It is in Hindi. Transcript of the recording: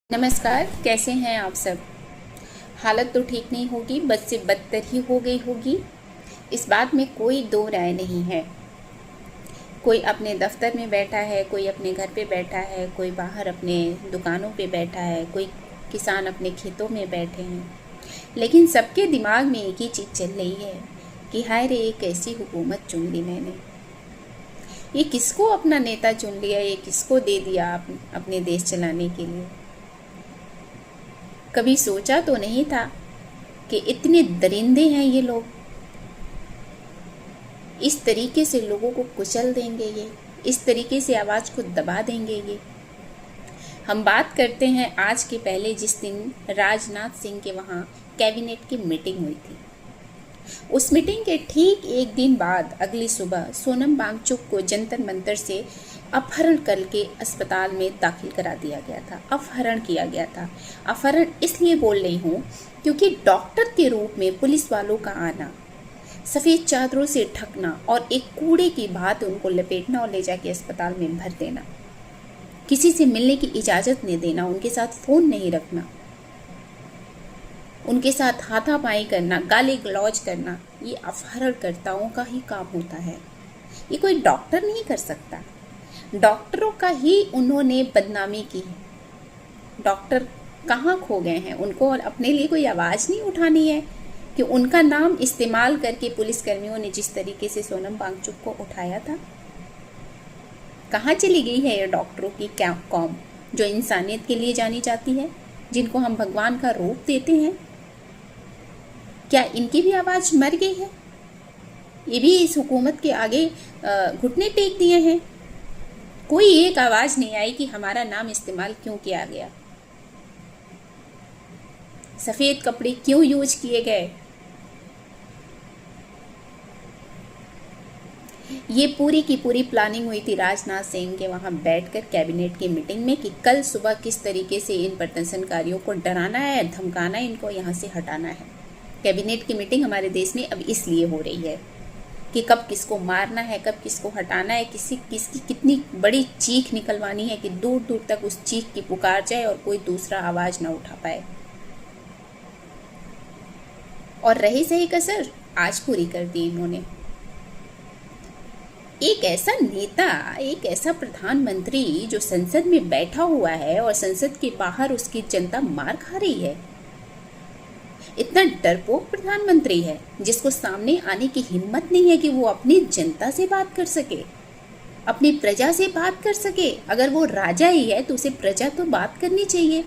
नमस्कार, कैसे हैं आप सब। हालत तो ठीक नहीं होगी, बद से बदतर ही हो गई होगी। इस बात में कोई दो राय नहीं है। कोई अपने दफ्तर में बैठा है, कोई अपने घर पे बैठा है, कोई बाहर अपने दुकानों पे बैठा है, कोई किसान अपने खेतों में बैठे हैं। लेकिन सबके दिमाग में एक ही चीज़ चल रही है कि हाय रे, एक ऐसी हुकूमत चुन ली मैंने। ये किसको अपना नेता चुन लिया, ये किसको दे दिया अपने देश चलाने के लिए। कभी सोचा तो नहीं था कि इतने दरिंदे हैं ये लोग, इस तरीके से लोगों को कुचल देंगे, ये इस तरीके से आवाज़ को दबा देंगे ये। हम बात करते हैं आज के पहले, जिस दिन राजनाथ सिंह के वहाँ कैबिनेट की मीटिंग हुई थी। उस मीटिंग के ठीक एक दिन बाद अगली सुबह सोनम वांगचुक को जंतर मंतर से अपहरण करके अस्पताल में दाखिल करा दिया गया था। अपहरण किया गया था। अपहरण इसलिए बोल रही हूँ क्योंकि डॉक्टर के रूप में पुलिस वालों का आना, सफ़ेद चादरों से ढकना और एक कूड़े की बात उनको लपेटना और ले जाके अस्पताल में भर देना, किसी से मिलने की इजाज़त नहीं देना, उनके साथ फ़ोन नहीं रखना, उनके साथ हाथापाई करना, गाली गलौज करना, ये अपहरणकर्ताओं का ही काम होता है। ये कोई डॉक्टर नहीं कर सकता। डॉक्टरों का ही उन्होंने बदनामी की है। डॉक्टर कहाँ खो गए हैं? उनको और अपने लिए कोई आवाज़ नहीं उठानी है कि उनका नाम इस्तेमाल करके पुलिसकर्मियों ने जिस तरीके से सोनम वांगचुक को उठाया था। कहाँ चली गई है ये डॉक्टरों की क्या कौम, जो इंसानियत के लिए जानी जाती है, जिनको हम भगवान का रूप देते हैं? क्या इनकी भी आवाज़ मर गई है? ये भी इस हुकूमत के आगे घुटने टेक दिए हैं। कोई एक आवाज़ नहीं आई कि हमारा नाम इस्तेमाल क्यों किया गया, सफ़ेद कपड़े क्यों यूज किए गए। ये पूरी की पूरी प्लानिंग हुई थी राजनाथ सिंह के वहाँ बैठकर कैबिनेट की मीटिंग में कि कल सुबह किस तरीके से इन प्रदर्शनकारियों को डराना है, धमकाना है, इनको यहाँ से हटाना है। कैबिनेट की मीटिंग हमारे देश में अब इसलिए हो रही है कि कब किसको मारना है, कब किसको हटाना है, किसकी कितनी बड़ी चीख निकलवानी है कि दूर दूर तक उस चीख की पुकार जाए और कोई दूसरा आवाज़ ना उठा पाए। और रही सही कसर आज पूरी कर दी इन्होंने। एक ऐसा नेता, एक ऐसा प्रधानमंत्री जो संसद में बैठा हुआ है और संसद के बाहर उसकी जनता मार खा रही है। इतना डरपोक प्रधानमंत्री है जिसको सामने आने की हिम्मत नहीं है कि वो अपनी जनता से बात कर सके, अपनी प्रजा से बात कर सके। अगर वो राजा ही है तो उसे प्रजा तो बात करनी चाहिए।